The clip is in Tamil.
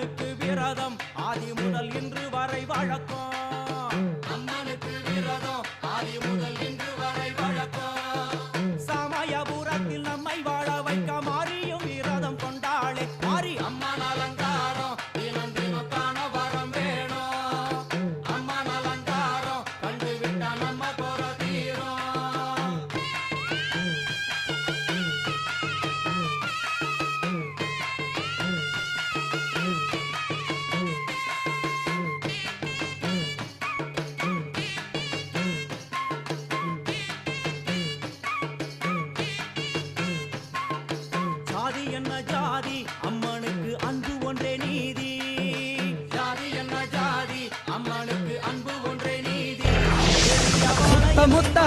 அம்மனுக்கு விரதம் ஆதி முதல் இன்று வரை வழக்கம். அம்மனுக்கு விரதம் ஆதி முதல் இன்று வரை வழக்கம். சமயபுரத்தில் நம்மை வாழ வைக்க மாறியும் விரதம் கொண்டாளே மாறி அம்மன் அலங்காரம் தினம் தினம் காண வரம் வேணும். அம்மன் அலங்காரம் கண்டுவிட்ட நம்ம குறை தீரும். ஜாதி என்ன ஜாதி அம்மனுக்கு அன்பு ஒன்றே நீதி. ஜாதி என்ன ஜாதி அம்மனுக்கு அன்பு ஒன்றே நீதி. முத்த